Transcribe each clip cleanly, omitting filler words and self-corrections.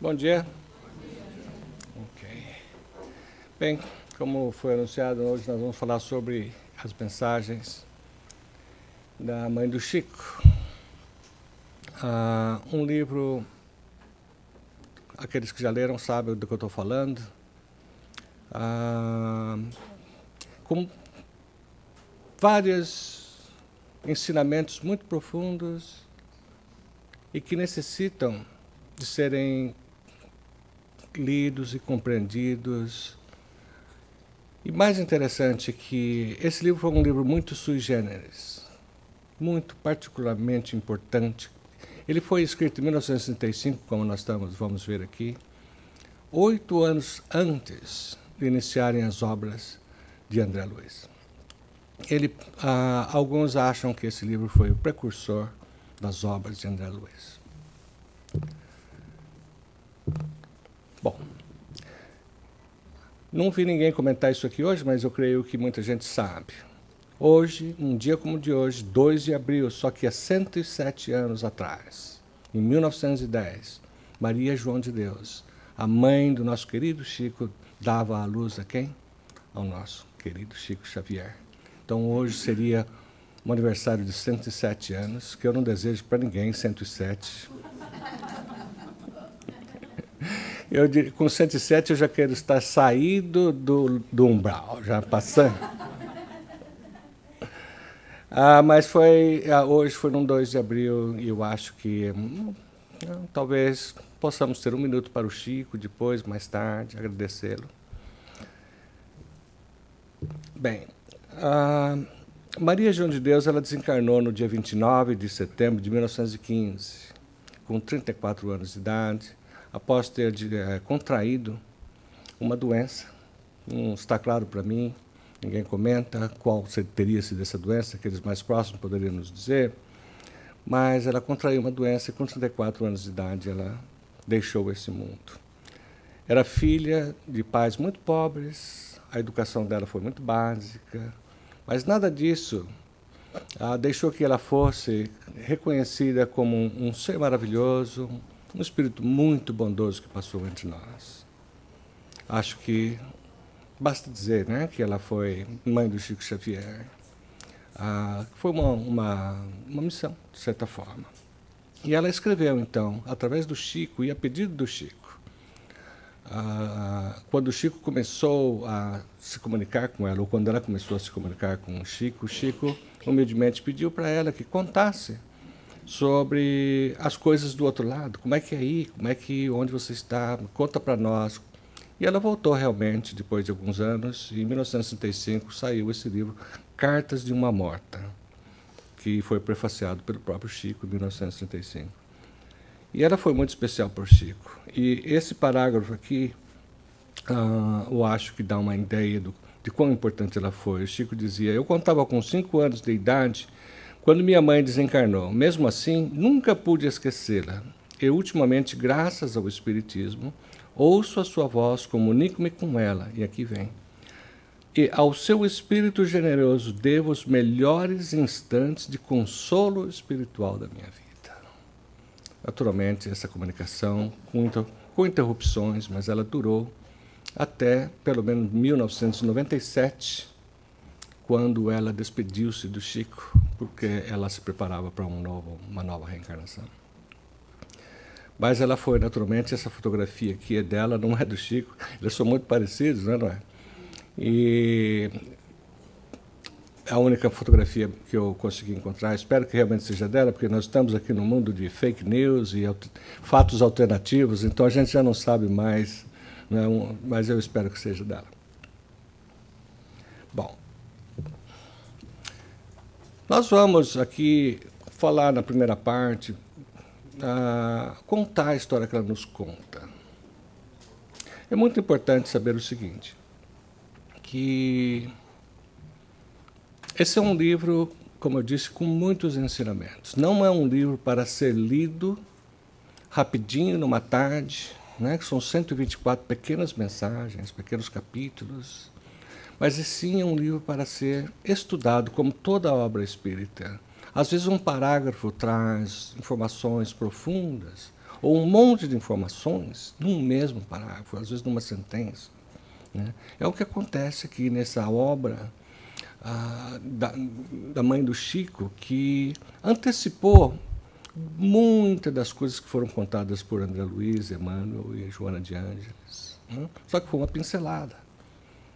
Bom dia. Ok. Bem, como foi anunciado, hoje nós vamos falar sobre as mensagens da mãe do Chico. Um livro, aqueles que já leram sabem do que eu estou falando, com vários ensinamentos muito profundos e que necessitam de serem lidos e compreendidos. E mais interessante que esse livro foi um livro muito sui generis, muito particularmente importante. Ele foi escrito em 1965, como nós vamos ver aqui, 8 anos antes de iniciarem as obras de André Luiz. Alguns acham que esse livro foi o precursor das obras de André Luiz. Bom, não vi ninguém comentar isso aqui hoje, mas eu creio que muita gente sabe. Hoje, um dia como o de hoje, 2 de abril, só que há 107 anos atrás, em 1910, Maria João de Deus, a mãe do nosso querido Chico, dava à luz a quem? Ao nosso querido Chico Xavier. Então hoje seria um aniversário de 107 anos, que eu não desejo para ninguém 107. Com 107 eu já quero estar saído do umbral, já passando. Mas hoje foi no 2 de abril e eu acho que talvez possamos ter um minuto para o Chico, depois, mais tarde, agradecê-lo. Bem, Maria João de Deus ela desencarnou no dia 29 de setembro de 1915, com 34 anos de idade, após ter contraído uma doença. Não está claro para mim, ninguém comenta qual teria sido essa doença, aqueles mais próximos poderiam nos dizer, mas ela contraiu uma doença e com 34 anos de idade ela deixou esse mundo. Era filha de pais muito pobres, a educação dela foi muito básica, mas nada disso deixou que ela fosse reconhecida como um ser maravilhoso, um espírito muito bondoso que passou entre nós. Acho que basta dizer, né, que ela foi mãe do Chico Xavier. Foi uma missão, de certa forma. E ela escreveu, então, através do Chico e a pedido do Chico. Quando o Chico começou a se comunicar com ela, ou quando ela começou a se comunicar com o Chico humildemente pediu para ela que contasse sobre as coisas do outro lado. Como é que é aí? Onde você está? Conta para nós. E ela voltou realmente, depois de alguns anos, e em 1965 saiu esse livro, Cartas de uma Morta, que foi prefaciado pelo próprio Chico em 1935. E ela foi muito especial para o Chico. E esse parágrafo aqui, eu acho que dá uma ideia de quão importante ela foi. O Chico dizia: eu contava com 5 anos de idade quando minha mãe desencarnou. Mesmo assim, nunca pude esquecê-la. E, ultimamente, graças ao Espiritismo, ouço a sua voz, comunico-me com ela, e aqui vem. E ao seu espírito generoso devo os melhores instantes de consolo espiritual da minha vida. Naturalmente, essa comunicação, com interrupções, mas ela durou até, pelo menos, 1997, quando ela despediu-se do Chico, porque ela se preparava para uma nova reencarnação. Mas ela foi, naturalmente, essa fotografia aqui é dela, não é do Chico. Eles são muito parecidos, né, não é? E a única fotografia que eu consegui encontrar, espero que realmente seja dela, porque nós estamos aqui no mundo de fake news e fatos alternativos, então a gente já não sabe mais, né, mas eu espero que seja dela. Bom, nós vamos aqui falar na primeira parte, contar a história que ela nos conta. É muito importante saber o seguinte, que esse é um livro, como eu disse, com muitos ensinamentos. Não é um livro para ser lido rapidinho, numa tarde, né, que são 124 pequenas mensagens, pequenos capítulos, mas sim é um livro para ser estudado, como toda obra espírita. Às vezes um parágrafo traz informações profundas, ou um monte de informações num mesmo parágrafo, às vezes numa sentença. Né? É o que acontece aqui nessa obra da mãe do Chico, que antecipou muitas das coisas que foram contadas por André Luiz, Emmanuel e Joana de Ângeles. Né? Só que foi uma pincelada.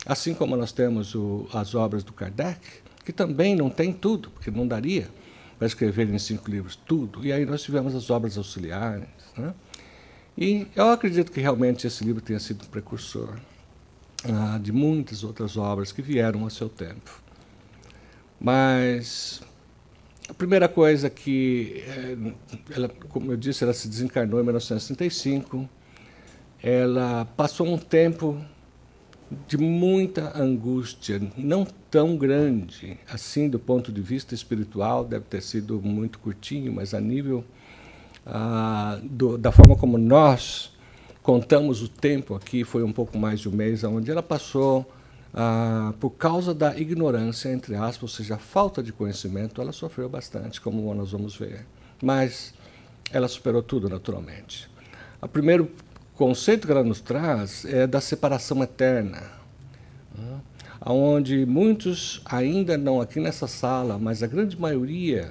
Assim como nós temos as obras do Kardec, que também não tem tudo, porque não daria para escrever em 5 livros tudo. E aí nós tivemos as obras auxiliares. Né? E eu acredito que realmente esse livro tenha sido um precursor de muitas outras obras que vieram a seu tempo. Mas a primeira coisa que, ela, como eu disse, ela se desencarnou em 1965, ela passou um tempo de muita angústia, não tão grande assim do ponto de vista espiritual, deve ter sido muito curtinho, mas a nível da forma como nós contamos o tempo aqui, foi um pouco mais de um mês, onde ela passou, por causa da ignorância, entre aspas, ou seja, a falta de conhecimento, ela sofreu bastante, como nós vamos ver. Mas ela superou tudo, naturalmente. O primeiro conceito que ela nos traz é da separação eterna, onde muitos ainda não aqui nessa sala, mas a grande maioria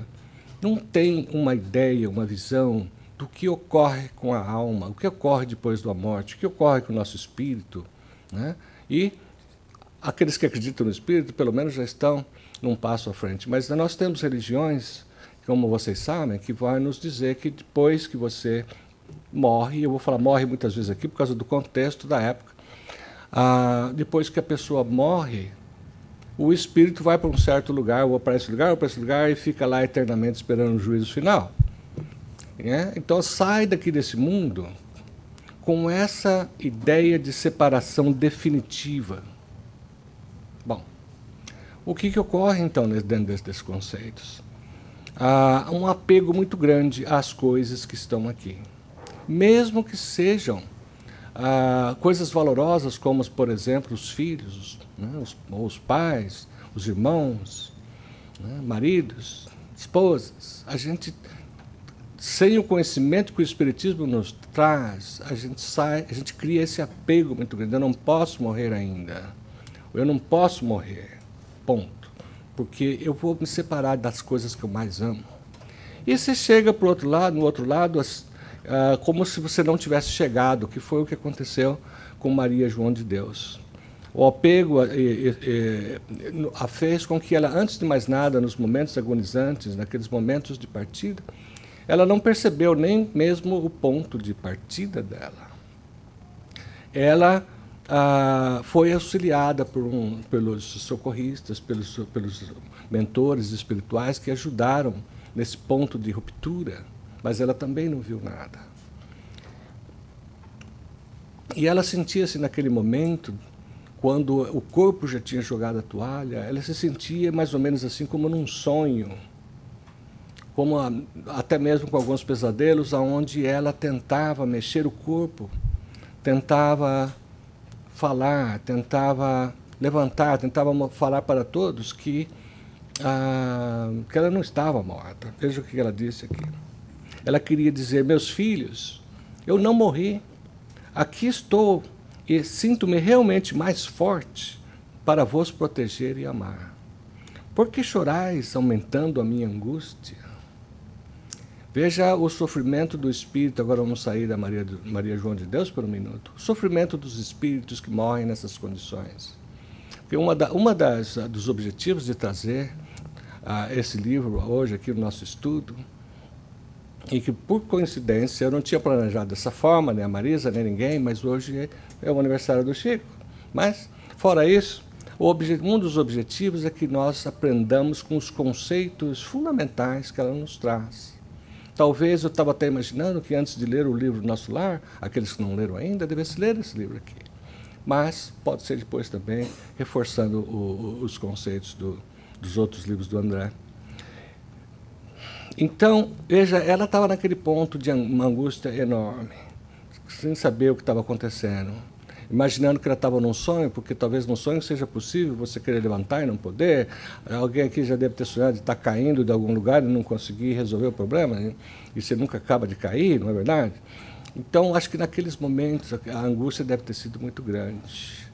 não tem uma ideia, uma visão do que ocorre com a alma, o que ocorre depois da morte, o que ocorre com o nosso espírito. Né? E aqueles que acreditam no espírito, pelo menos, já estão num passo à frente. Mas nós temos religiões, como vocês sabem, que vão nos dizer que depois que você morre, eu vou falar morre muitas vezes aqui por causa do contexto da época, depois que a pessoa morre, o espírito vai para um certo lugar, ou para esse lugar, ou para esse lugar, e fica lá eternamente esperando o juízo final. Então sai daqui desse mundo com essa ideia de separação definitiva. Bom, o que ocorre então dentro desses conceitos? Há um apego muito grande às coisas que estão aqui. Mesmo que sejam coisas valorosas, como, por exemplo, os filhos, né, os pais, os irmãos, né, maridos, esposas. A gente, sem o conhecimento que o Espiritismo nos traz, a gente cria esse apego muito grande. Eu não posso morrer ainda. Eu não posso morrer. Ponto. Porque eu vou me separar das coisas que eu mais amo. E você chega para o outro lado, no outro lado, como se você não tivesse chegado, que foi o que aconteceu com Maria João de Deus. O apego a fez com que ela, antes de mais nada, nos momentos agonizantes, naqueles momentos de partida, ela não percebeu nem mesmo o ponto de partida dela. Ela foi auxiliada pelos socorristas, pelos mentores espirituais que ajudaram nesse ponto de ruptura, mas ela também não viu nada. E ela sentia-se naquele momento, quando o corpo já tinha jogado a toalha, ela se sentia mais ou menos assim como num sonho, como até mesmo com alguns pesadelos, onde ela tentava mexer o corpo, tentava falar, tentava levantar, tentava falar para todos que ela não estava morta. Veja o que ela disse aqui. Ela queria dizer: meus filhos, eu não morri. Aqui estou e sinto-me realmente mais forte para vos proteger e amar. Por que chorais, aumentando a minha angústia? Veja o sofrimento do espírito. Agora vamos sair da Maria João de Deus por um minuto. O sofrimento dos espíritos que morrem nessas condições. Porque dos objetivos de trazer esse livro hoje aqui no nosso estudo, e que, por coincidência, eu não tinha planejado dessa forma, nem a Marisa, nem ninguém, mas hoje é o aniversário do Chico. Mas, fora isso, um dos objetivos é que nós aprendamos com os conceitos fundamentais que ela nos traz. Talvez eu estava até imaginando que antes de ler o livro Nosso Lar, aqueles que não leram ainda, devessem ler esse livro aqui. Mas pode ser depois também reforçando os conceitos dos outros livros do André. Então, veja, ela estava naquele ponto de uma angústia enorme, sem saber o que estava acontecendo. imaginando que ela estava num sonho, porque talvez num sonho seja possível você querer levantar e não poder. Alguém aqui já deve ter sonhado de estar caindo de algum lugar e não conseguir resolver o problema, né? E você nunca acaba de cair, não é verdade? Então, acho que naqueles momentos a angústia deve ter sido muito grande.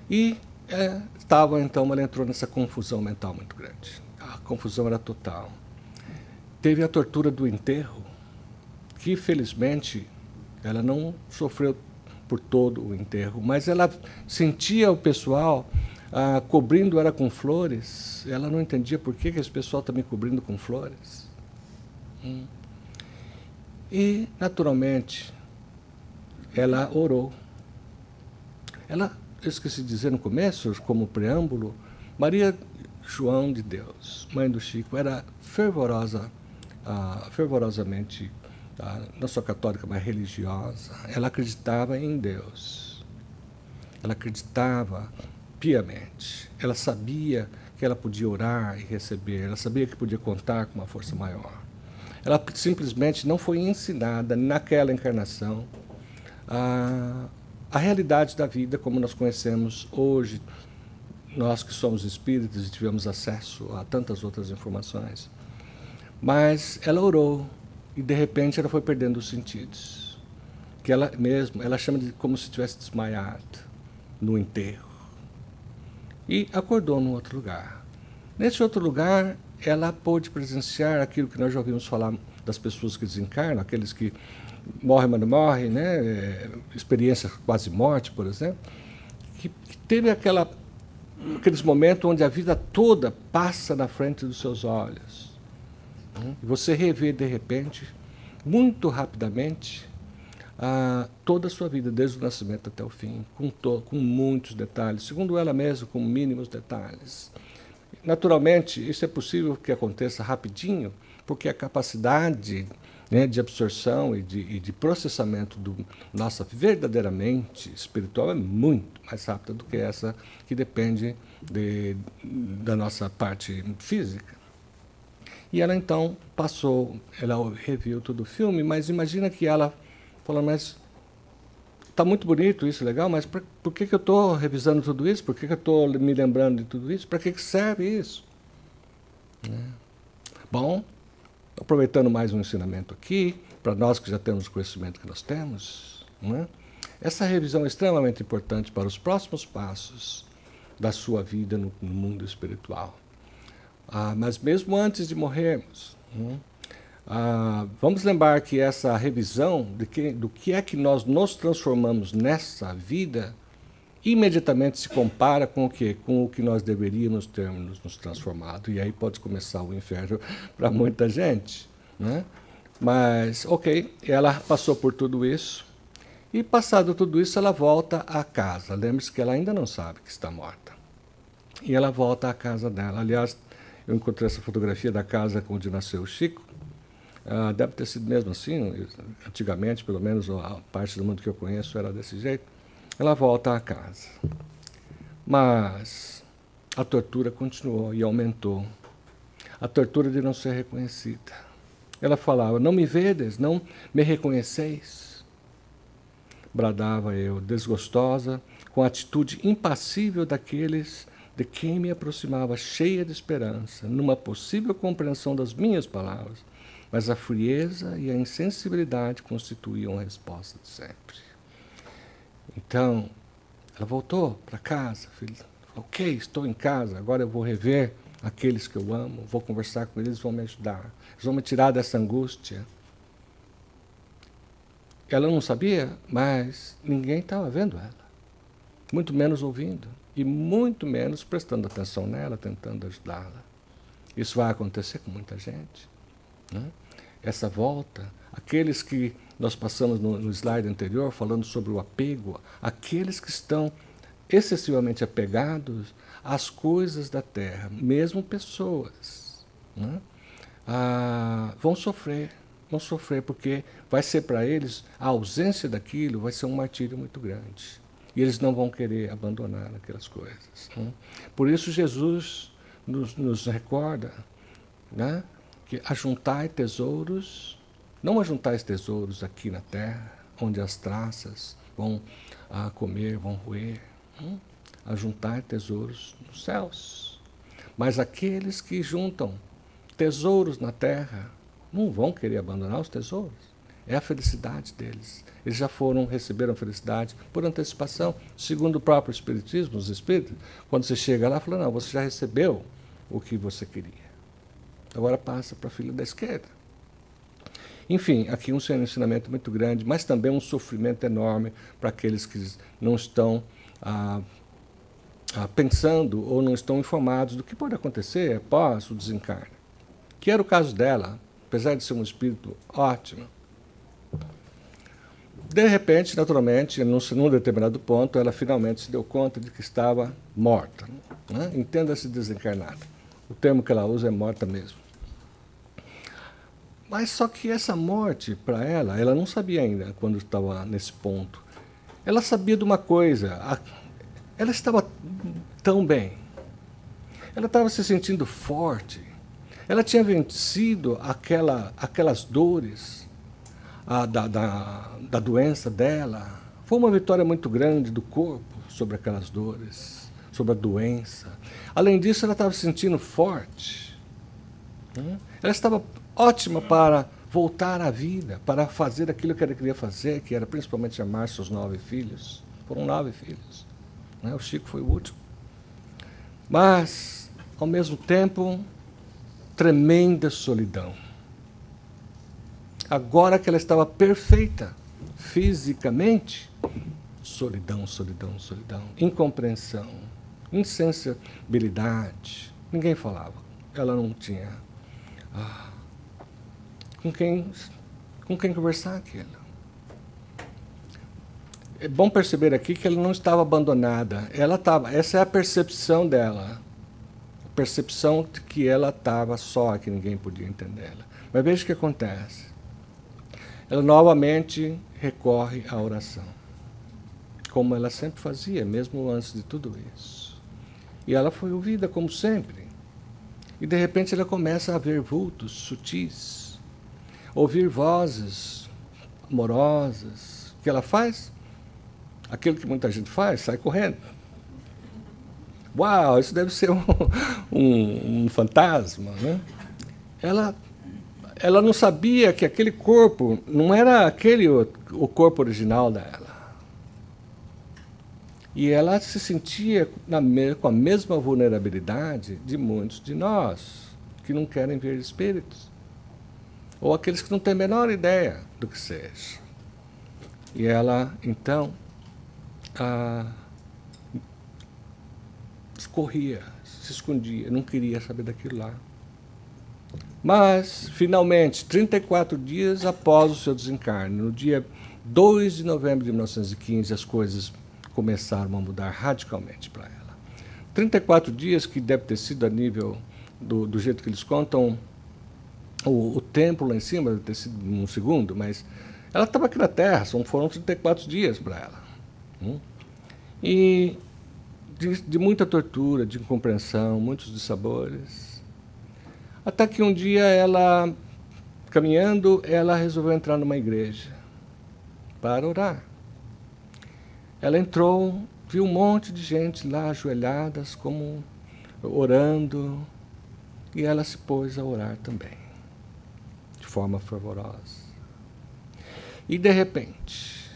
Então, ela entrou nessa confusão mental muito grande. A confusão era total. Teve a tortura do enterro, que felizmente ela não sofreu por todo o enterro, mas ela sentia o pessoal cobrindo ela com flores. Ela não entendia por que esse pessoal está me cobrindo com flores. E, naturalmente, ela orou. Eu esqueci de dizer no começo, como preâmbulo, Maria João de Deus, mãe do Chico, era fervorosamente, não só católica, mas religiosa. Ela acreditava em Deus. Ela acreditava piamente. Ela sabia que ela podia orar e receber. Ela sabia que podia contar com uma força maior. Ela simplesmente não foi ensinada naquela encarnação a realidade da vida como nós conhecemos hoje, nós que somos espíritos e tivemos acesso a tantas outras informações. Mas ela orou e de repente ela foi perdendo os sentidos, que ela chama de como se tivesse desmaiado no enterro, e acordou num outro lugar. Nesse outro lugar ela pôde presenciar aquilo que nós já ouvimos falar das pessoas que desencarnam, aqueles que morrem, mas não morrem, né? Experiência quase morte, por exemplo, que teve aqueles momentos onde a vida toda passa na frente dos seus olhos. E você revê, de repente, muito rapidamente, toda a sua vida, desde o nascimento até o fim, com muitos detalhes, segundo ela mesma, com mínimos detalhes. Naturalmente, isso é possível que aconteça rapidinho, porque a capacidade, né, de absorção e de processamento do nossa verdadeiramente espiritual é muito mais rápida do que essa que depende da nossa parte física. E ela então ela reviu todo o filme, mas imagina que ela falou, mas está muito bonito isso, legal, mas por que eu estou revisando tudo isso? Por que eu estou me lembrando de tudo isso? Para que serve isso? Bom, aproveitando mais um ensinamento aqui, para nós que já temos o conhecimento que nós temos, essa revisão é extremamente importante para os próximos passos da sua vida no mundo espiritual. Mas mesmo antes de morrermos, vamos lembrar que essa revisão do que é que nós nos transformamos nessa vida imediatamente se compara com o quê? Com o que nós deveríamos ter nos transformado. E aí pode começar o inferno para muita gente, né? Mas, ok, ela passou por tudo isso, e passado tudo isso ela volta à casa. Lembre-se que ela ainda não sabe que está morta. E ela volta à casa dela. Aliás, eu encontrei essa fotografia da casa onde nasceu o Chico. Deve ter sido mesmo assim, antigamente, pelo menos a parte do mundo que eu conheço era desse jeito. Ela volta à casa. Mas a tortura continuou e aumentou. A tortura de não ser reconhecida. Ela falava, não me vedes, não me reconheceis? Bradava eu, desgostosa, com a atitude impassível daqueles de quem me aproximava, cheia de esperança, numa possível compreensão das minhas palavras, mas a frieza e a insensibilidade constituíam a resposta de sempre. Então, ela voltou para casa, falou, ok, estou em casa, agora eu vou rever aqueles que eu amo, vou conversar com eles, eles vão me ajudar, eles vão me tirar dessa angústia. Ela não sabia, mas ninguém estava vendo ela, muito menos ouvindo, e muito menos prestando atenção nela, tentando ajudá-la. Isso vai acontecer com muita gente, né? Essa volta, aqueles que nós passamos no slide anterior, falando sobre o apego, aqueles que estão excessivamente apegados às coisas da terra, mesmo pessoas, né? Vão sofrer, porque vai ser para eles, a ausência daquilo vai ser um martírio muito grande. E eles não vão querer abandonar aquelas coisas, né? Por isso Jesus nos recorda, que ajuntai tesouros, não ajuntais tesouros aqui na terra, onde as traças vão comer, vão roer, a juntar tesouros nos céus. Mas aqueles que juntam tesouros na terra não vão querer abandonar os tesouros. É a felicidade deles. Eles já receberam felicidade por antecipação, segundo o próprio Espiritismo, os Espíritos. Quando você chega lá, fala, não, você já recebeu o que você queria. Agora passa para a fila da esquerda. Enfim, aqui um ensinamento muito grande, mas também um sofrimento enorme para aqueles que não estão pensando ou não estão informados do que pode acontecer após o desencarne. Que era o caso dela, apesar de ser um espírito ótimo. De repente, naturalmente, num determinado ponto, ela finalmente se deu conta de que estava morta. Né? Entenda-se desencarnada. O termo que ela usa é morta mesmo. Mas só que essa morte, para ela não sabia ainda quando estava nesse ponto. Ela sabia de uma coisa, ela estava tão bem. Ela estava se sentindo forte. Ela tinha vencido aquelas dores da doença dela. Foi uma vitória muito grande do corpo sobre aquelas dores, sobre a doença. Além disso, ela estava se sentindo forte. Ela estava ótima para voltar à vida, para fazer aquilo que ela queria fazer, que era principalmente amar seus 9 filhos. Foram 9 filhos. O Chico foi o último. Mas, ao mesmo tempo, tremenda solidão. Agora que ela estava perfeita fisicamente, solidão, solidão, solidão, incompreensão, insensibilidade. Ninguém falava. Ela não tinha com quem conversar aquilo. É bom perceber aqui que ela não estava abandonada. Essa é a percepção dela. A percepção de que ela estava só, que ninguém podia entendê-la. Mas veja o que acontece. Ela novamente recorre à oração, como ela sempre fazia, mesmo antes de tudo isso. E ela foi ouvida como sempre. E de repente ela começa a ver vultos sutis, ouvir vozes amorosas. O que ela faz? Aquilo que muita gente faz, sai correndo. Uau, isso deve ser um fantasma, né? Ela não sabia que aquele corpo não era o corpo original dela. E ela se sentia com a mesma vulnerabilidade de muitos de nós, que não querem ver espíritos. Ou aqueles que não têm a menor ideia do que seja. E ela, então, escorria, se escondia, não queria saber daquilo lá. Mas, finalmente, 34 dias após o seu desencarne, no dia 2 de novembro de 1915, as coisas começaram a mudar radicalmente para ela. 34 dias que deve ter sido a nível do jeito que eles contam, o tempo lá em cima deve ter sido um segundo, mas ela estava aqui na Terra, foram 34 dias para ela. E de muita tortura, de incompreensão, muitos dissabores. Até que um dia ela, caminhando, ela resolveu entrar numa igreja para orar. Ela entrou, viu um monte de gente lá ajoelhadas, como orando, e ela se pôs a orar também, de forma fervorosa. E de repente,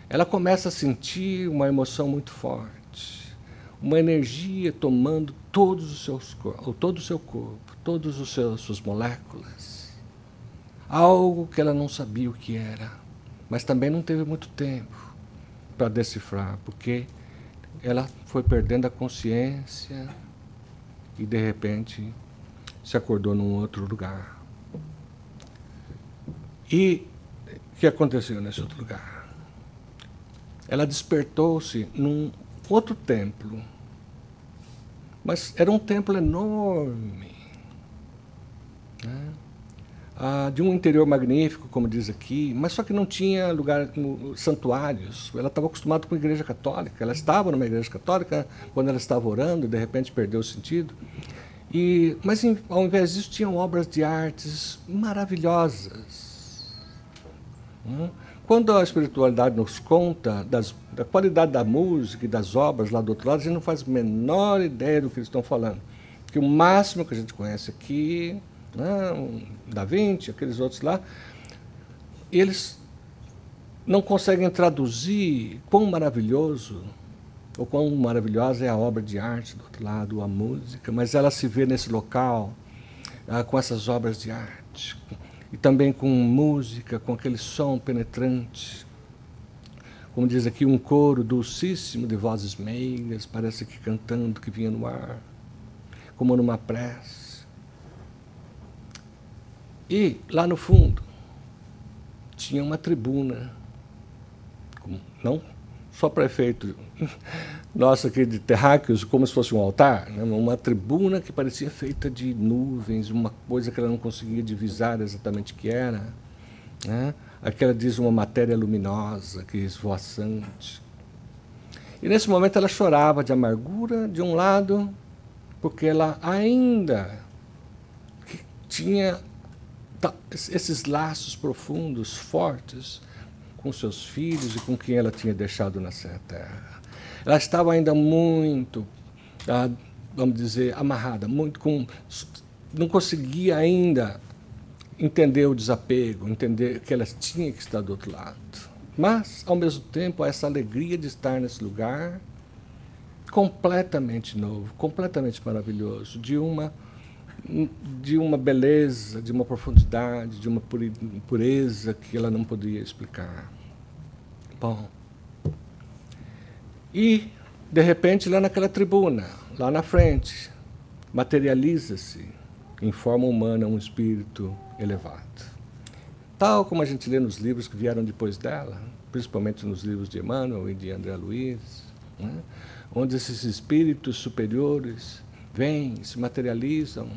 ela começa a sentir uma emoção muito forte, uma energia tomando todo o seu corpo, todas as suas moléculas. Algo que ela não sabia o que era, mas também não teve muito tempo para decifrar, porque ela foi perdendo a consciência e, de repente, se acordou num outro lugar. E o que aconteceu nesse outro lugar? Ela despertou-se num outro templo, mas era um templo enorme, né? De um interior magnífico, como diz aqui, mas só que não tinha lugar, santuários. Ela estava acostumada com a igreja católica. Ela estava numa igreja católica quando ela estava orando e de repente perdeu o sentido. Mas ao invés disso tinham obras de artes maravilhosas, Quando a espiritualidade nos conta da qualidade da música e das obras lá do outro lado, a gente não faz a menor ideia do que eles estão falando. Porque o máximo que a gente conhece aqui, né, Da Vinci, aqueles outros lá, eles não conseguem traduzir quão maravilhoso ou quão maravilhosa é a obra de arte do outro lado, a música, mas ela se vê nesse local, com essas obras de arte, e também com música, com aquele som penetrante. Como diz aqui, um coro dulcíssimo de vozes meigas, parece que cantando, que vinha no ar, como numa prece. E, lá no fundo, tinha uma tribuna, não só para efeito nosso aqui de terráqueos, como se fosse um altar, né? Uma tribuna que parecia feita de nuvens, uma coisa que ela não conseguia divisar exatamente o que era, né? Aquela diz uma matéria luminosa, que esvoaçante. E nesse momento ela chorava de amargura, de um lado, porque ela ainda tinha esses laços profundos, fortes, com seus filhos e com quem ela tinha deixado nessa terra. Ela estava ainda muito, vamos dizer, amarrada, não conseguia ainda entender o desapego, entender que ela tinha que estar do outro lado. Mas, ao mesmo tempo, essa alegria de estar nesse lugar completamente novo, completamente maravilhoso, de uma beleza, de uma profundidade, de uma pureza que ela não podia explicar. Bom, e, de repente, lá naquela tribuna, lá na frente, materializa-se em forma humana um espírito elevado. Tal como a gente lê nos livros que vieram depois dela, principalmente nos livros de Emmanuel e de André Luiz, né, onde esses espíritos superiores vêm, se materializam,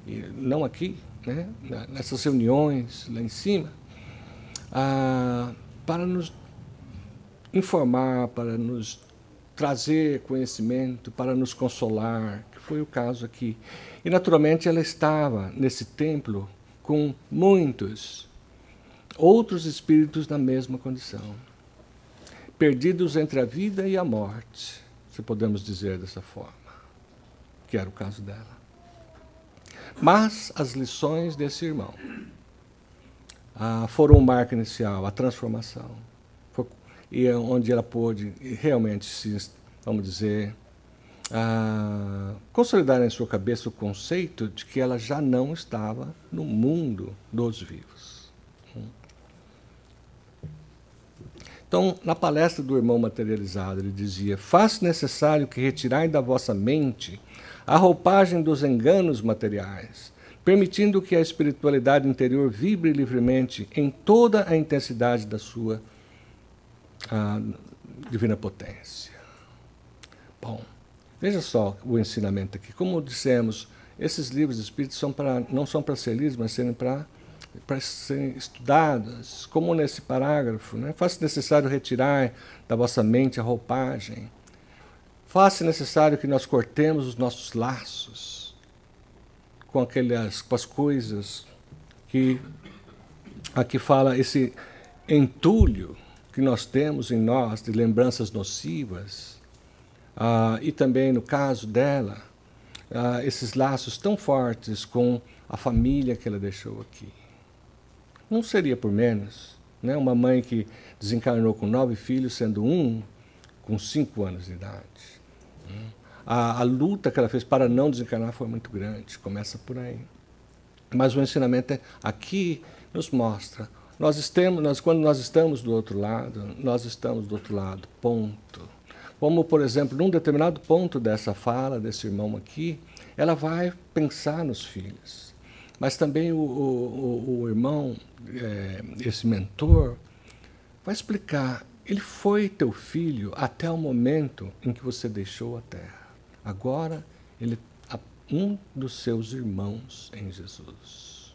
e não aqui, né, nessas reuniões lá em cima, para nos informar, para nos trazer conhecimento, para nos consolar, que foi o caso aqui. E, naturalmente, ela estava nesse templo com muitos outros espíritos na mesma condição, perdidos entre a vida e a morte, se podemos dizer dessa forma, que era o caso dela. Mas as lições desse irmão foram o marco inicial, a transformação, e onde ela pôde realmente vamos dizer, consolidar em sua cabeça o conceito de que ela já não estava no mundo dos vivos. Então, na palestra do irmão materializado, ele dizia: faz necessário que retirai da vossa mente a roupagem dos enganos materiais, permitindo que a espiritualidade interior vibre livremente em toda a intensidade da sua divina potência. Bom, veja só o ensinamento aqui. Como dissemos, esses livros espíritos não são para ser lidos, mas para serem estudados, como nesse parágrafo, né? Faça necessário retirar da vossa mente a roupagem. Faça necessário que nós cortemos os nossos laços com as coisas que aqui fala, esse entulho que nós temos em nós de lembranças nocivas, e também, no caso dela, esses laços tão fortes com a família que ela deixou aqui. Não seria por menos, né? Uma mãe que desencarnou com 9 filhos, sendo um com 5 anos de idade. A luta que ela fez para não desencarnar foi muito grande, começa por aí. Mas o ensinamento aqui nos mostra, quando nós estamos do outro lado, nós estamos do outro lado, ponto. Como, por exemplo, num determinado ponto dessa fala, desse irmão aqui, ela vai pensar nos filhos. Mas também o irmão, esse mentor, vai explicar, ele foi teu filho até o momento em que você deixou a terra. Agora, ele é um dos seus irmãos em Jesus.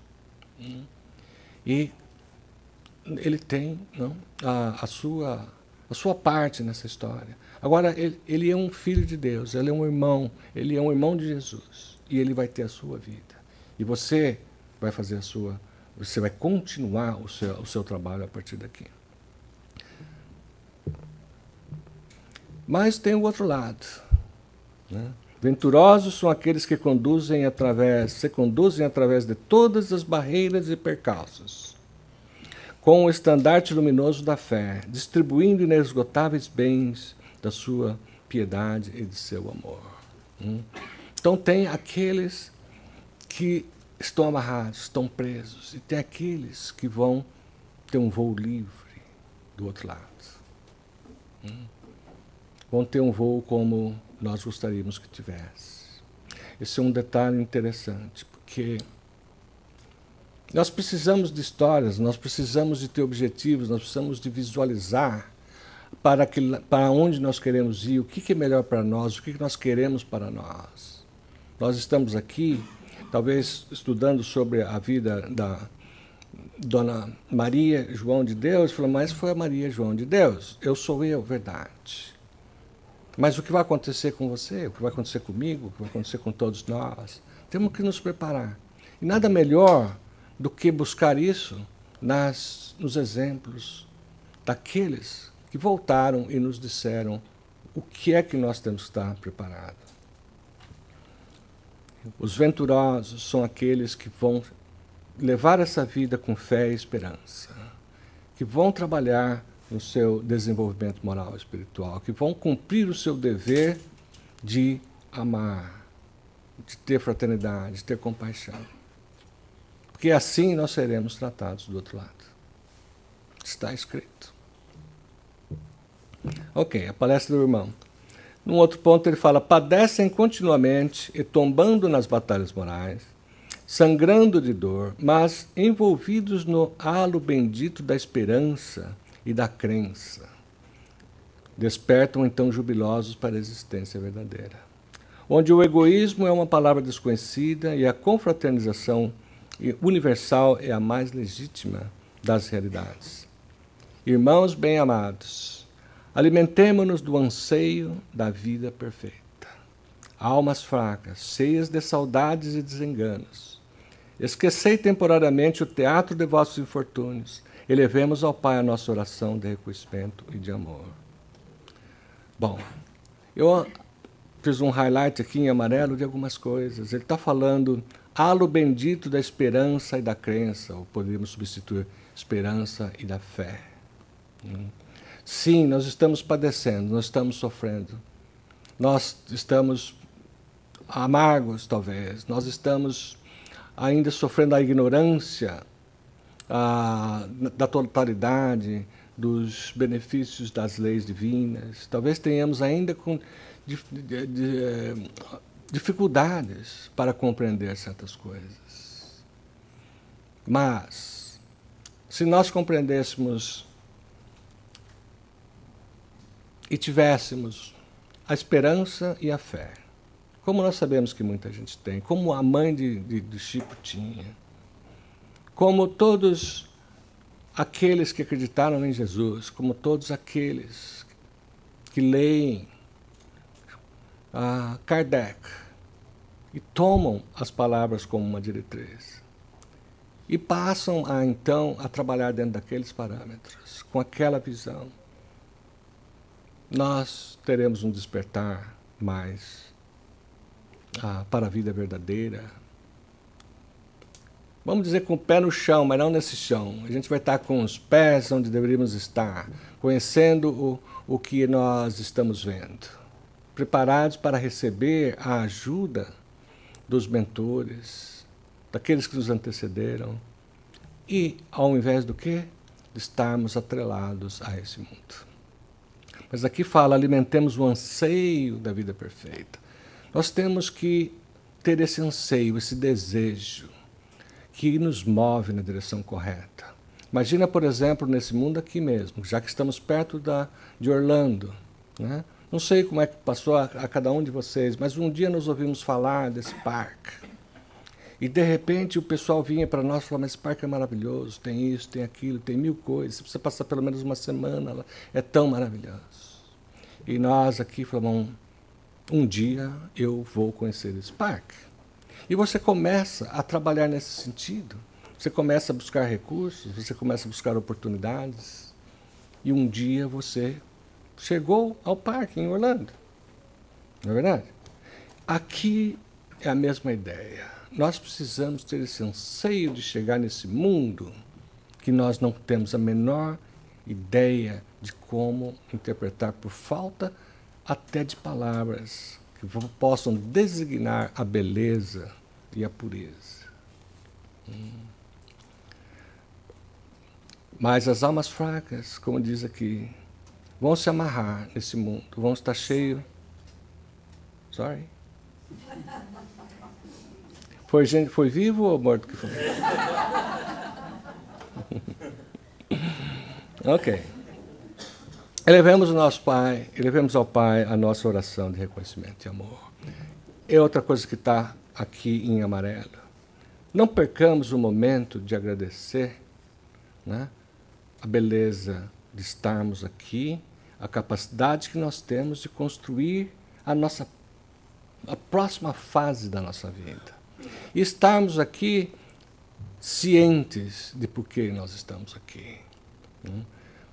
E ele tem, não, a sua parte nessa história. Agora, ele é um filho de Deus, ele é um irmão de Jesus, e ele vai ter a sua vida. E você vai fazer você vai continuar o seu trabalho a partir daqui. Mas tem o outro lado, né? Venturosos são aqueles que se conduzem através de todas as barreiras e percalços, com o estandarte luminoso da fé, distribuindo inesgotáveis bens da sua piedade e de seu amor. Então tem aqueles que estão amarrados, estão presos, e tem aqueles que vão ter um voo livre do outro lado. Vão ter um voo como nós gostaríamos que tivesse. Esse é um detalhe interessante, porque nós precisamos de histórias, nós precisamos de ter objetivos, nós precisamos de visualizar para onde nós queremos ir, o que é melhor para nós, o que nós queremos para nós. Nós estamos aqui, talvez estudando sobre a vida da Dona Maria João de Deus, falando, mas foi a Maria João de Deus, eu sou eu, verdade. Mas o que vai acontecer com você, o que vai acontecer comigo, o que vai acontecer com todos nós, temos que nos preparar. E nada melhor do que buscar isso nos exemplos daqueles que voltaram e nos disseram o que é que nós temos que estar preparados. Os venturosos são aqueles que vão levar essa vida com fé e esperança, que vão trabalhar no seu desenvolvimento moral e espiritual, que vão cumprir o seu dever de amar, de ter fraternidade, de ter compaixão. Porque assim nós seremos tratados do outro lado. Está escrito. Ok, a palestra do irmão. Num outro ponto ele fala, padecem continuamente e tombando nas batalhas morais, sangrando de dor, mas envolvidos no halo bendito da esperança e da crença. Despertam então jubilosos para a existência verdadeira, onde o egoísmo é uma palavra desconhecida e a confraternização universal é a mais legítima das realidades. Irmãos bem-amados, alimentemo-nos do anseio da vida perfeita. Almas fracas, cheias de saudades e desenganos, esquecei temporariamente o teatro de vossos infortúnios, elevemos ao Pai a nossa oração de reconhecimento e de amor. Bom, eu fiz um highlight aqui em amarelo de algumas coisas. Ele está falando halo bendito da esperança e da crença, ou poderíamos substituir esperança e da fé. Sim, nós estamos padecendo, nós estamos sofrendo. Nós estamos amargos, talvez. Nós estamos ainda sofrendo a ignorância da totalidade, dos benefícios das leis divinas. Talvez tenhamos ainda dificuldades para compreender certas coisas. Mas, se nós compreendêssemos e tivéssemos a esperança e a fé, como nós sabemos que muita gente tem, como a mãe de Chico tinha, como todos aqueles que acreditaram em Jesus, como todos aqueles que leem Kardec e tomam as palavras como uma diretriz e passam então a trabalhar dentro daqueles parâmetros, com aquela visão, nós teremos um despertar mais para a vida verdadeira. Vamos dizer com o pé no chão, mas não nesse chão. A gente vai estar com os pés onde deveríamos estar, conhecendo o que nós estamos vendo, preparados para receber a ajuda dos mentores, daqueles que nos antecederam, e, ao invés do quê? De estarmos atrelados a esse mundo. Mas aqui fala, alimentemos o anseio da vida perfeita. Nós temos que ter esse anseio, esse desejo, que nos move na direção correta. Imagina, por exemplo, nesse mundo aqui mesmo, já que estamos perto de Orlando, né? Não sei como é que passou a cada um de vocês, mas um dia nós ouvimos falar desse parque. E, de repente, o pessoal vinha para nós e falava, mas esse parque é maravilhoso, tem isso, tem aquilo, tem 1000 coisas, você precisa passar pelo menos uma semana lá, é tão maravilhoso. E nós aqui falamos, um dia eu vou conhecer esse parque. E você começa a trabalhar nesse sentido. Você começa a buscar recursos, você começa a buscar oportunidades. E um dia você chegou ao parque em Orlando. Não é verdade? Aqui é a mesma ideia. Nós precisamos ter esse anseio de chegar nesse mundo que nós não temos a menor ideia de como interpretar, por falta até de palavras que possam designar a beleza e a pureza. Mas as almas fracas, como diz aqui, vão se amarrar nesse mundo, vão estar cheios. Sorry. Foi vivo ou morto que foi? Ok. Elevemos o nosso Pai, elevemos ao Pai a nossa oração de reconhecimento e amor. É outra coisa que está aqui em amarelo. Não percamos o momento de agradecer, né, a beleza de estarmos aqui, a capacidade que nós temos de construir a próxima fase da nossa vida. E estarmos aqui cientes de por que nós estamos aqui.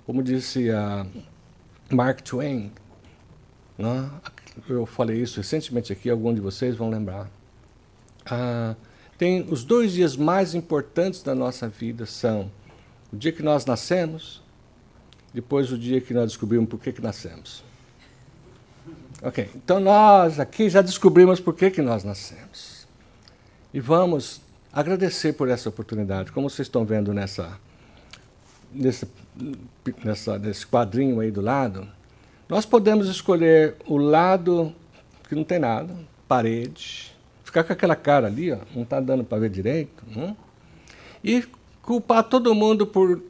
Como disse Mark Twain, né? Eu falei isso recentemente aqui, alguns de vocês vão lembrar. Tem os 2 dias mais importantes da nossa vida são o dia que nós nascemos, depois o dia que nós descobrimos por que nascemos. Ok, então nós aqui já descobrimos por que nós nascemos. E vamos agradecer por essa oportunidade. Como vocês estão vendo nesse quadrinho aí do lado, nós podemos escolher o lado que não tem nada, parede, ficar com aquela cara ali, ó, não está dando para ver direito, e culpar todo mundo por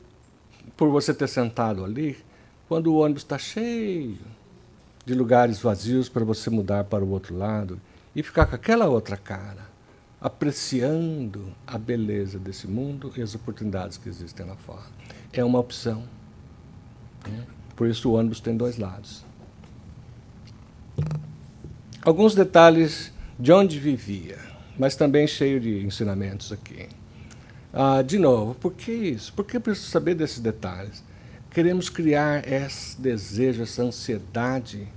você ter sentado ali, quando o ônibus está cheio de lugares vazios para você mudar para o outro lado, e ficar com aquela outra cara, apreciando a beleza desse mundo e as oportunidades que existem lá fora. É uma opção. Por isso o ônibus tem 2 lados. Alguns detalhes de onde vivia, mas também cheio de ensinamentos aqui. De novo, por que isso? Por que preciso saber desses detalhes? Queremos criar esse desejo, essa ansiedade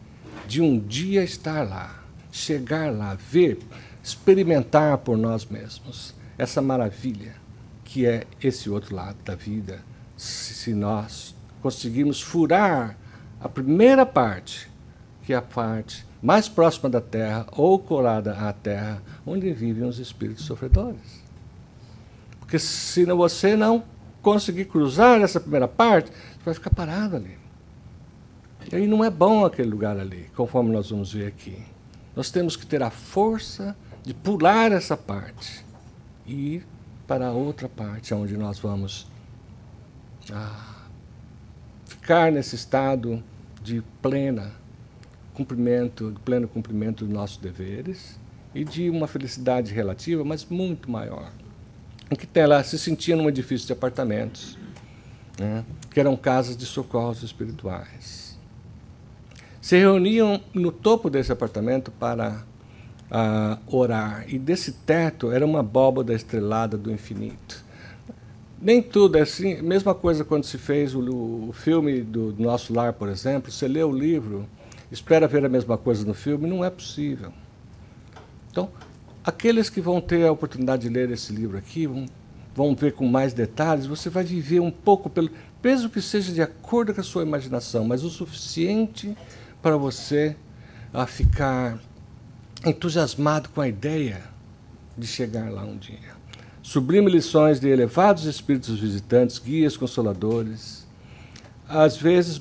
de um dia estar lá, chegar lá, ver, experimentar por nós mesmos essa maravilha que é esse outro lado da vida, se nós conseguirmos furar a primeira parte, que é a parte mais próxima da Terra ou colada à Terra, onde vivem os espíritos sofredores. Porque se você não conseguir cruzar essa primeira parte, você vai ficar parado ali. E aí não é bom aquele lugar ali, conforme nós vamos ver aqui. Nós temos que ter a força de pular essa parte e ir para a outra parte, onde nós vamos ficar nesse estado de pleno cumprimento dos nossos deveres e de uma felicidade relativa, mas muito maior. O que ela se sentia num edifício de apartamentos, né, que eram casas de socorros espirituais. Se reuniam no topo desse apartamento para orar, e desse teto era uma abóbada estrelada do infinito. Nem tudo é assim. Mesma coisa quando se fez o filme do Nosso Lar, por exemplo. Você lê o livro, espera ver a mesma coisa no filme, não é possível. Então, aqueles que vão ter a oportunidade de ler esse livro aqui, vão ver com mais detalhes, você vai viver um pouco, mesmo que seja de acordo com a sua imaginação, mas o suficiente para você ficar entusiasmado com a ideia de chegar lá um dia. Sublime lições de elevados espíritos visitantes, guias consoladores. Às vezes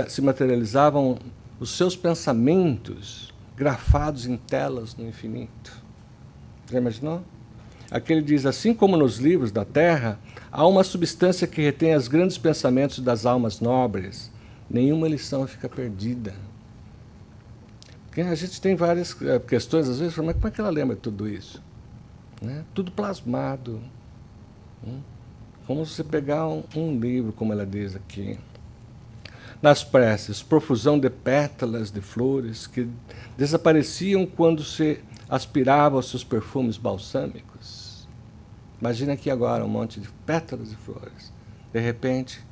se materializavam os seus pensamentos grafados em telas no infinito. Já imaginou? Aqui ele diz, assim como nos livros da Terra, há uma substância que retém os grandes pensamentos das almas nobres. Nenhuma lição fica perdida. Porque a gente tem várias questões, às vezes, mas como é que ela lembra tudo isso? Né? Tudo plasmado. Como você pegar um livro, como ela diz aqui. Nas preces, profusão de pétalas de flores que desapareciam quando se aspirava aos seus perfumes balsâmicos. Imagina aqui agora um monte de pétalas de flores. De repente,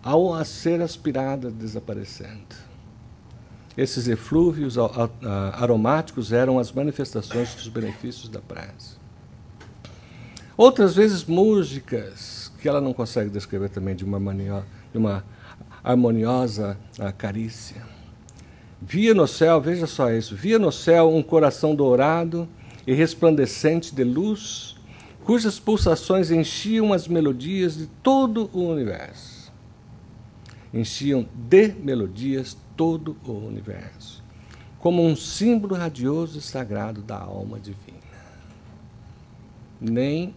ao a ser aspirada, desaparecendo. Esses eflúvios aromáticos eram as manifestações dos benefícios da prece. Outras vezes, músicas que ela não consegue descrever também de uma harmoniosa carícia. Via no céu, veja só isso, via no céu um coração dourado e resplandecente de luz, cujas pulsações enchiam as melodias de todo o universo. Enchiam de melodias todo o universo, como um símbolo radioso e sagrado da alma divina. Nem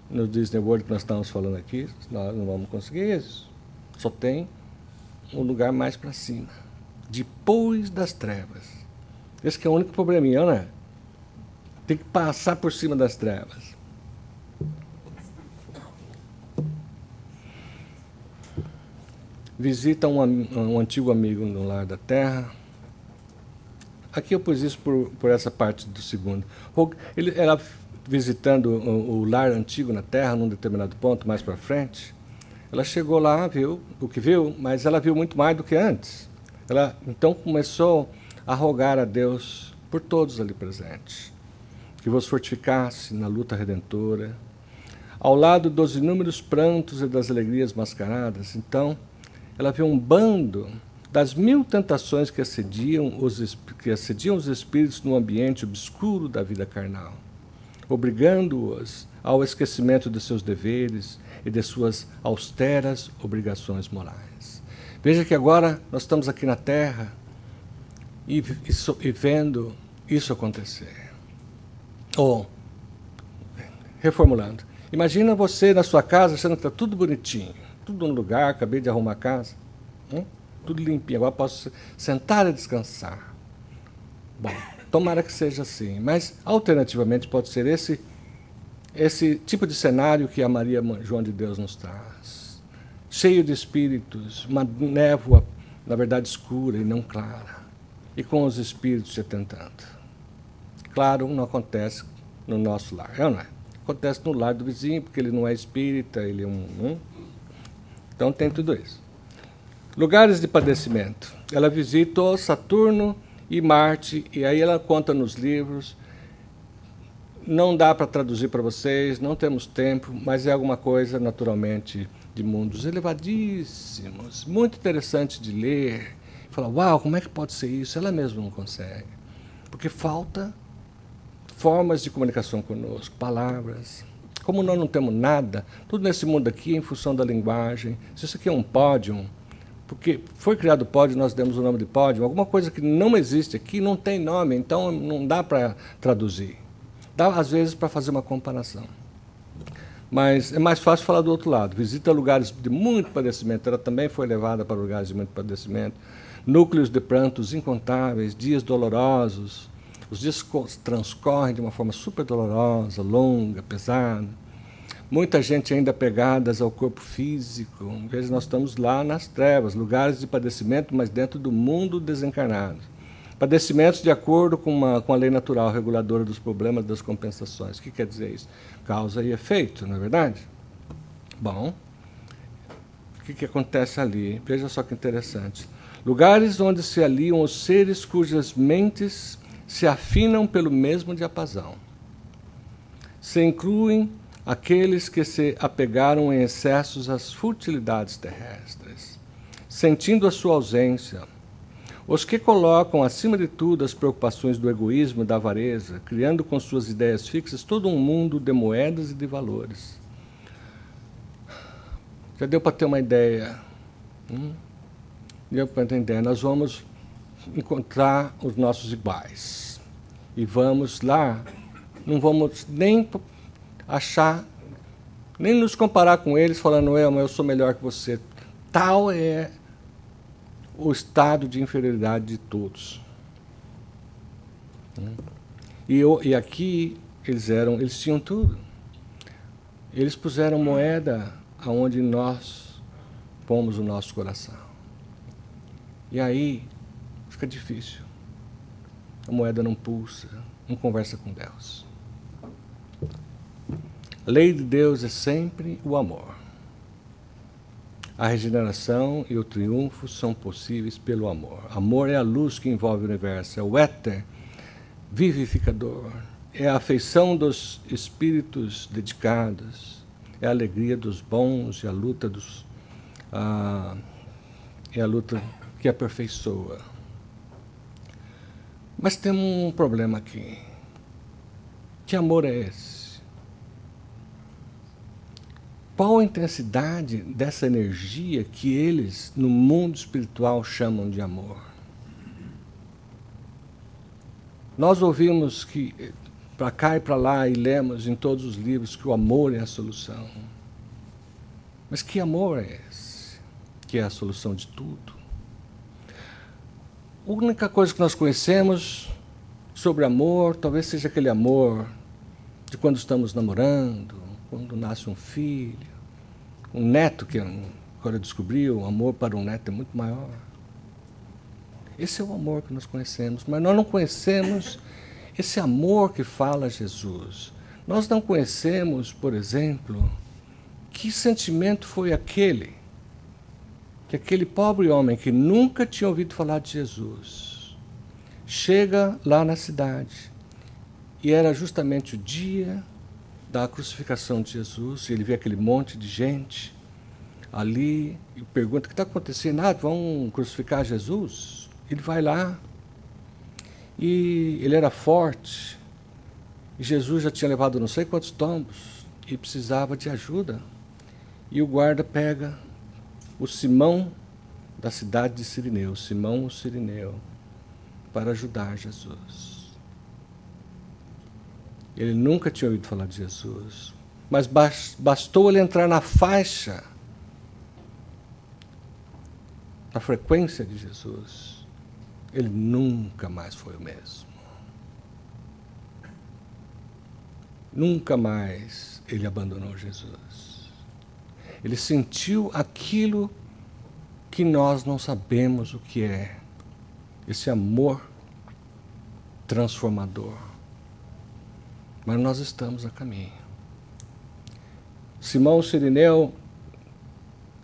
no Disney World que nós estamos falando aqui, nós não vamos conseguir isso. Só tem um lugar mais para cima, depois das trevas. Esse que é o único probleminha, não é? Tem que passar por cima das trevas. Visita um antigo amigo no lar da terra. Aqui eu pus isso por essa parte do segundo. Ele era visitando o lar antigo na terra, num determinado ponto, mais para frente. Ela chegou lá, viu o que viu, mas ela viu muito mais do que antes. Ela então começou a rogar a Deus por todos ali presentes, que vos fortificasse na luta redentora, ao lado dos inúmeros prantos e das alegrias mascaradas. Então, ela viu um bando das 1000 tentações que assediam os espíritos no ambiente obscuro da vida carnal, obrigando-os ao esquecimento de seus deveres e de suas austeras obrigações morais. Veja que agora nós estamos aqui na Terra e vendo isso acontecer. Ou, reformulando, imagina você na sua casa achando que está tudo bonitinho, tudo no lugar, acabei de arrumar a casa, tudo limpinho, agora posso sentar e descansar. Bom, tomara que seja assim, mas alternativamente pode ser esse tipo de cenário que a Maria João de Deus nos traz, cheio de espíritos, uma névoa, na verdade, escura e não clara, e com os espíritos se atentando. Claro, não acontece no nosso lar, não é? Acontece no lar do vizinho, porque ele não é espírita, ele é Então tem tudo isso. Lugares de padecimento. Ela visitou Saturno e Marte, e aí ela conta nos livros. Não dá para traduzir para vocês, não temos tempo, mas é alguma coisa, naturalmente, de mundos elevadíssimos, muito interessante de ler. Fala, uau, como é que pode ser isso? Ela mesma não consegue. Porque falta formas de comunicação conosco, palavras. Como nós não temos nada, tudo nesse mundo aqui é em função da linguagem. Se isso aqui é um pódium, porque foi criado o pódium, nós demos o nome de pódium, alguma coisa que não existe aqui não tem nome, então não dá para traduzir. Dá, às vezes, para fazer uma comparação. Mas é mais fácil falar do outro lado. Visita lugares de muito padecimento. Ela também foi levada para lugares de muito padecimento. Núcleos de prantos incontáveis, dias dolorosos. Os dias transcorrem de uma forma super dolorosa, longa, pesada. Muita gente ainda pegadas ao corpo físico. Às vezes nós estamos lá nas trevas, lugares de padecimento, mas dentro do mundo desencarnado. Padecimentos de acordo com a lei natural reguladora dos problemas das compensações. O que quer dizer isso? Causa e efeito, não é verdade? Bom, o que acontece ali? Veja só que interessante. Lugares onde se aliam os seres cujas mentes se afinam pelo mesmo diapasão. Se incluem aqueles que se apegaram em excessos às futilidades terrestres, sentindo a sua ausência, os que colocam acima de tudo as preocupações do egoísmo e da avareza, criando com suas ideias fixas todo um mundo de moedas e de valores. Já deu para ter uma ideia? Deu para entender. Nós vamos encontrar os nossos iguais. E vamos lá, não vamos nem achar, nem nos comparar com eles, falando, eu sou melhor que você. Tal é o estado de inferioridade de todos. E aqui eles tinham tudo. Eles puseram moeda aonde nós pomos o nosso coração. E aí fica difícil. A moeda não pulsa, não conversa com Deus. A lei de Deus é sempre o amor. A regeneração e o triunfo são possíveis pelo amor. Amor é a luz que envolve o universo, é o éter vivificador, é a afeição dos espíritos dedicados, é a alegria dos bons e a luta é a luta que aperfeiçoa. Mas tem um problema aqui. Que amor é esse? Qual a intensidade dessa energia que eles, no mundo espiritual, chamam de amor? Nós ouvimos que, para cá e para lá, e lemos em todos os livros que o amor é a solução. Mas que amor é esse? Que é a solução de tudo? A única coisa que nós conhecemos sobre amor, talvez seja aquele amor de quando estamos namorando, quando nasce um filho, um neto, que agora descobriu, o amor para um neto é muito maior. Esse é o amor que nós conhecemos, mas nós não conhecemos esse amor que fala Jesus. Nós não conhecemos, por exemplo, que sentimento foi aquele que aquele pobre homem que nunca tinha ouvido falar de Jesus chega lá na cidade, e era justamente o dia da crucificação de Jesus, e ele vê aquele monte de gente ali, e pergunta: o que está acontecendo? Vão crucificar Jesus? Ele vai lá, e ele era forte, e Jesus já tinha levado não sei quantos tombos, e precisava de ajuda. E o guarda pega o Simão da cidade de Cirineu, Simão o Cirineu, para ajudar Jesus. Ele nunca tinha ouvido falar de Jesus, mas bastou ele entrar na faixa, na frequência de Jesus, ele nunca mais foi o mesmo. Nunca mais ele abandonou Jesus. Ele sentiu aquilo que nós não sabemos o que é, esse amor transformador. Mas nós estamos a caminho. Simão Cirineu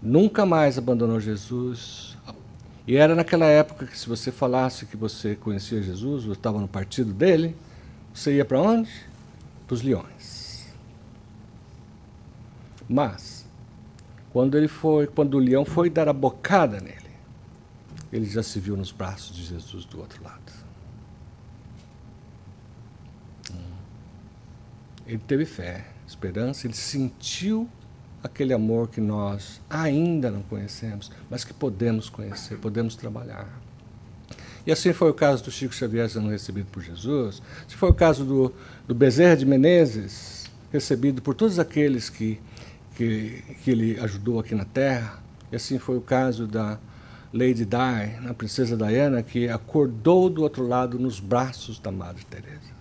nunca mais abandonou Jesus. E era naquela época que, se você falasse que você conhecia Jesus, ou estava no partido dele, você ia para onde? Para os leões. Mas, quando o leão foi dar a bocada nele, ele já se viu nos braços de Jesus do outro lado. Ele teve fé, esperança, ele sentiu aquele amor que nós ainda não conhecemos, mas que podemos conhecer, podemos trabalhar. E assim foi o caso do Chico Xavier sendo recebido por Jesus, assim foi o caso do Bezerra de Menezes, recebido por todos aqueles que ele ajudou aqui na Terra, e assim foi o caso da Lady Di, a princesa Diana, que acordou do outro lado nos braços da Madre Teresa.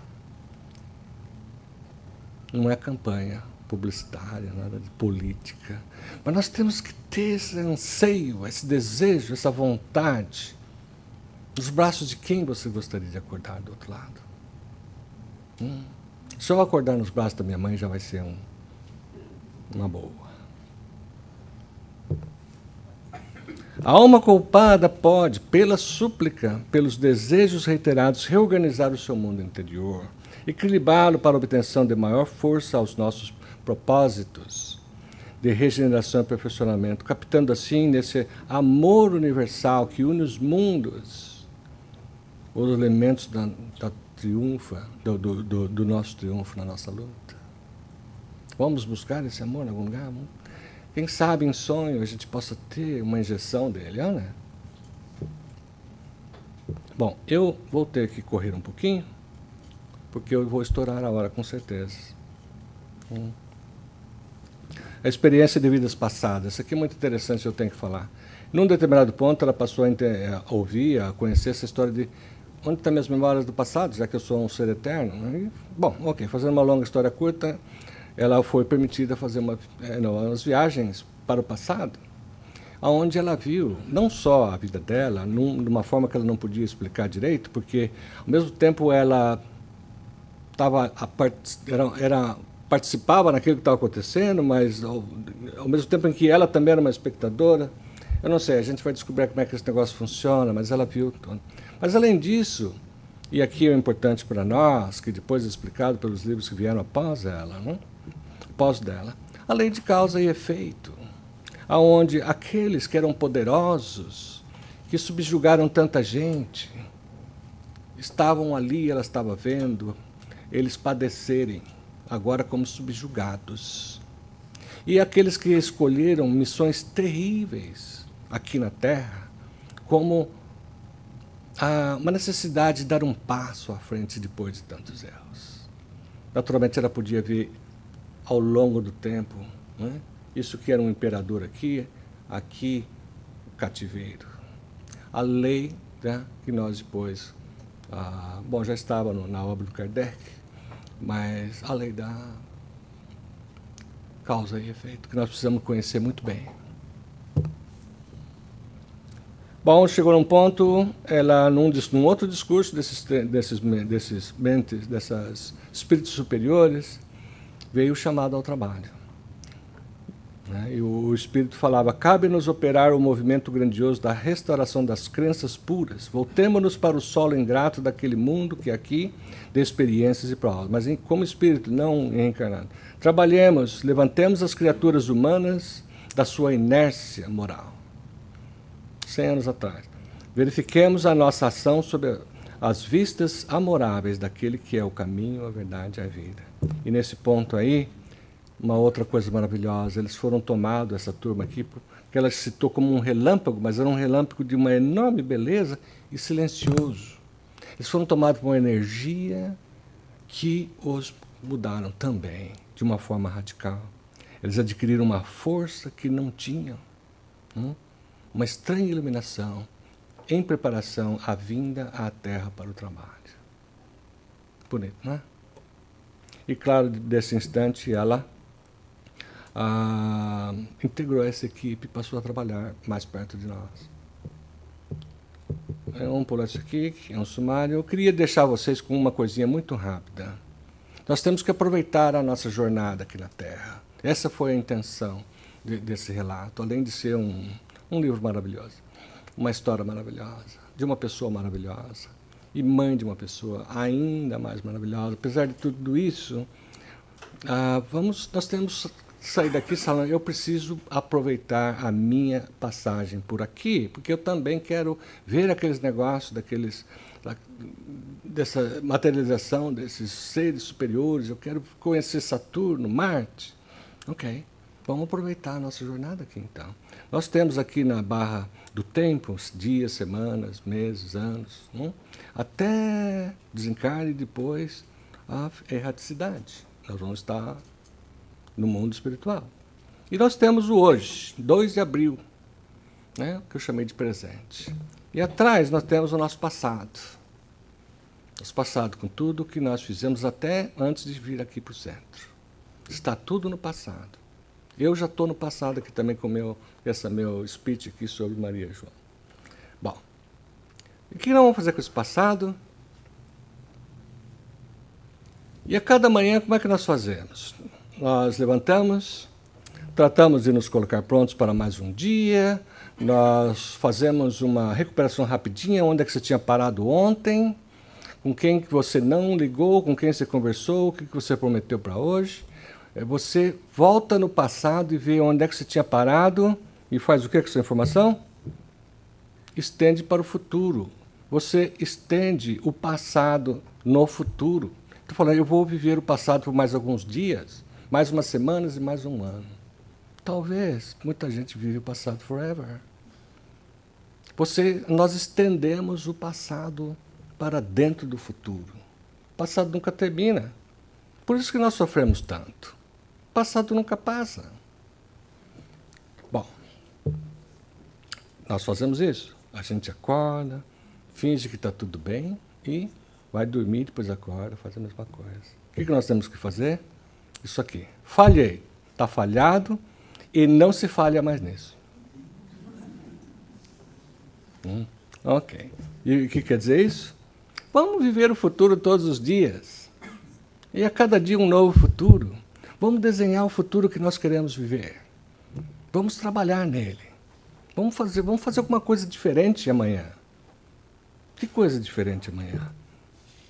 Não é campanha publicitária, nada de política. Mas nós temos que ter esse anseio, esse desejo, essa vontade. Nos braços de quem você gostaria de acordar do outro lado? Se eu acordar nos braços da minha mãe, já vai ser uma boa. A alma culpada pode, pela súplica, pelos desejos reiterados, reorganizar o seu mundo interior, equilibrá-lo para a obtenção de maior força aos nossos propósitos de regeneração e aperfeiçoamento, captando assim nesse amor universal que une os mundos, os elementos do nosso triunfo na nossa luta. Vamos buscar esse amor em algum lugar? Quem sabe em sonho a gente possa ter uma injeção dele, né? Bom, eu vou ter que correr um pouquinho, porque eu vou estourar a hora, com certeza. A experiência de vidas passadas. Isso aqui é muito interessante, eu tenho que falar. Num determinado ponto, ela passou a ouvir, a conhecer essa história de onde estão minhas memórias do passado, já que eu sou um ser eterno. E, bom, ok, fazendo uma longa história curta, ela foi permitida fazer umas viagens para o passado, onde ela viu não só a vida dela, de uma forma que ela não podia explicar direito, porque, ao mesmo tempo, ela era participava naquilo que estava acontecendo, mas ao mesmo tempo em que ela também era uma espectadora. Eu não sei, a gente vai descobrir como é que esse negócio funciona, mas ela viu tudo. Mas, além disso, e aqui é importante para nós, que depois é explicado pelos livros que vieram após ela, né? Após dela, a lei de causa e efeito, aonde aqueles que eram poderosos, que subjugaram tanta gente, estavam ali, ela estava vendo, eles padecerem, agora como subjugados. E aqueles que escolheram missões terríveis aqui na Terra, como uma necessidade de dar um passo à frente depois de tantos erros. Naturalmente, ela podia ver ao longo do tempo, né? Isso que era um imperador aqui o cativeiro. A lei, né, que nós depois, bom, já estava na obra do Kardec, mas a lei da causa e efeito, que nós precisamos conhecer muito bem. Bom, chegou num ponto, ela, num outro discurso desses espíritos superiores, veio o chamado ao trabalho. E o Espírito falava: cabe-nos operar o movimento grandioso da restauração das crenças puras. Voltemo-nos para o solo ingrato daquele mundo que aqui de experiências e provas. Mas como Espírito, não reencarnado. Trabalhemos, levantemos as criaturas humanas da sua inércia moral. 100 anos atrás. Verifiquemos a nossa ação sob as vistas amoráveis daquele que é o caminho, a verdade e a vida. E nesse ponto aí, uma outra coisa maravilhosa, eles foram tomados, essa turma aqui, porque ela citou como um relâmpago, mas era um relâmpago de uma enorme beleza e silencioso. Eles foram tomados por uma energia que os mudaram também, de uma forma radical. Eles adquiriram uma força que não tinham, uma estranha iluminação, em preparação à vinda à Terra para o trabalho. Bonito, não é? E claro, desse instante, ela integrou essa equipe e passou a trabalhar mais perto de nós. Vamos pular isso aqui, que é um sumário. Eu queria deixar vocês com uma coisinha muito rápida. Nós temos que aproveitar a nossa jornada aqui na Terra. Essa foi a intenção desse relato, além de ser um livro maravilhoso, uma história maravilhosa, de uma pessoa maravilhosa, e mãe de uma pessoa ainda mais maravilhosa. Apesar de tudo isso, nós temos que sair daqui falando: eu preciso aproveitar a minha passagem por aqui, porque eu também quero ver aqueles negócios, dessa materialização desses seres superiores, eu quero conhecer Saturno, Marte. Ok, vamos aproveitar a nossa jornada aqui então. Nós temos aqui na barra do tempo dias, semanas, meses, anos, até desencarne e depois a erraticidade. Nós vamos estar no mundo espiritual. E nós temos o hoje, 2 de abril, né, que eu chamei de presente. E atrás nós temos o nosso passado. Nosso passado com tudo o que nós fizemos até antes de vir aqui para o centro. Está tudo no passado. Eu já estou no passado aqui também com esse meu speech aqui sobre Maria João. Bom, o que nós vamos fazer com esse passado? E a cada manhã, como é que nós fazemos? Nós levantamos, tratamos de nos colocar prontos para mais um dia, nós fazemos uma recuperação rapidinha, onde é que você tinha parado ontem, com quem que você não ligou, com quem você conversou, o que você prometeu para hoje. Você volta no passado e vê onde é que você tinha parado e faz o que com essa informação? Estende para o futuro. Você estende o passado no futuro. Estou falando, eu vou viver o passado por mais alguns dias, mais umas semanas e mais um ano. Talvez, muita gente vive o passado forever. Nós estendemos o passado para dentro do futuro. O passado nunca termina. Por isso que nós sofremos tanto. O passado nunca passa. Bom, nós fazemos isso. A gente acorda, finge que está tudo bem e vai dormir, depois acorda, faz a mesma coisa. O que nós temos que fazer? Isso aqui. Falhei. Está falhado e não se falha mais nisso. Ok. E o que quer dizer isso? Vamos viver o futuro todos os dias. E a cada dia um novo futuro. Vamos desenhar o futuro que nós queremos viver. Vamos trabalhar nele. Vamos fazer alguma coisa diferente amanhã. Que coisa diferente amanhã?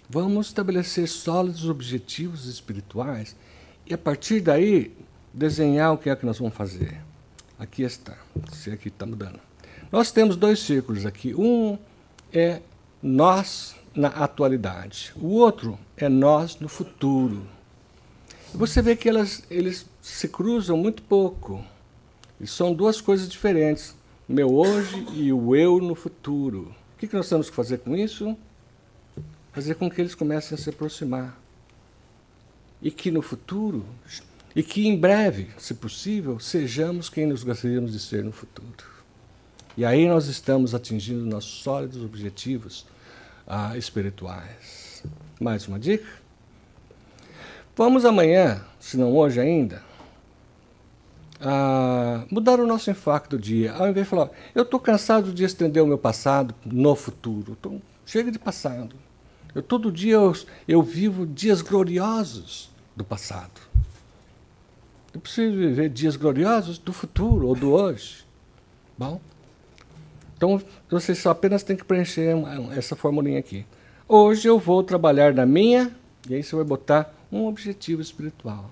Vamos estabelecer sólidos objetivos espirituais e, a partir daí, desenhar o que é que nós vamos fazer. Aqui está. Esse aqui está mudando. Nós temos 2 círculos aqui. Um é nós na atualidade. O outro é nós no futuro. E você vê que eles se cruzam muito pouco. E são 2 coisas diferentes. O meu hoje e o eu no futuro. O que nós temos que fazer com isso? Fazer com que eles comecem a se aproximar. E que no futuro, e que em breve, se possível, sejamos quem nós gostaríamos de ser no futuro. E aí nós estamos atingindo nossos sólidos objetivos espirituais. Mais uma dica? Vamos amanhã, se não hoje ainda, mudar o nosso enfoque do dia. Ao invés de falar, eu estou cansado de estender o meu passado no futuro. Chega de passado. Todo dia eu vivo dias gloriosos do passado. Eu preciso viver dias gloriosos do futuro ou do hoje. Bom? Então, você só apenas tem que preencher essa formulinha aqui. Hoje eu vou trabalhar na minha, e aí você vai botar um objetivo espiritual.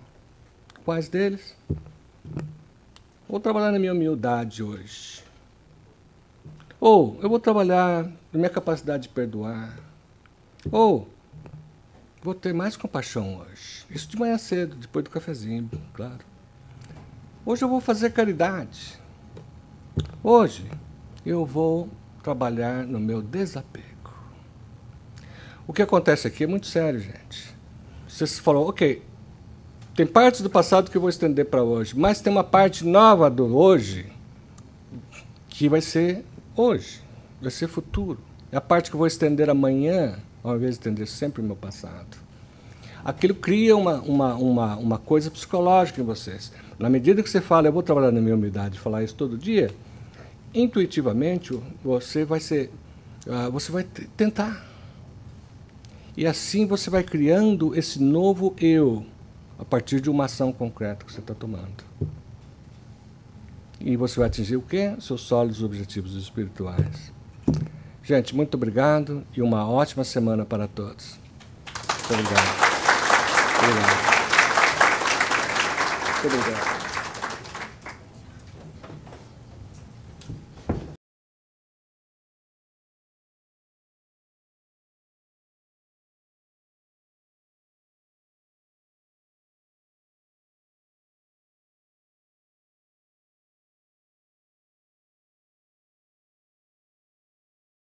Quais deles? Vou trabalhar na minha humildade hoje. Ou eu vou trabalhar na minha capacidade de perdoar. Ou vou ter mais compaixão hoje. Isso de manhã cedo, depois do cafezinho, claro. Hoje eu vou fazer caridade. Hoje eu vou trabalhar no meu desapego. O que acontece aqui é muito sério, gente. Você falou, ok, tem partes do passado que eu vou estender para hoje, mas tem uma parte nova do hoje que vai ser hoje, vai ser futuro. É a parte que eu vou estender amanhã, ao invés de estender sempre o meu passado. Aquilo cria uma coisa psicológica em vocês. Na medida que você fala, eu vou trabalhar na minha humildade, falar isso todo dia, intuitivamente você vai tentar. E assim você vai criando esse novo eu, a partir de uma ação concreta que você está tomando. E você vai atingir o quê? Seus sólidos objetivos espirituais. Gente, muito obrigado e uma ótima semana para todos. Muito obrigado. Muito obrigado.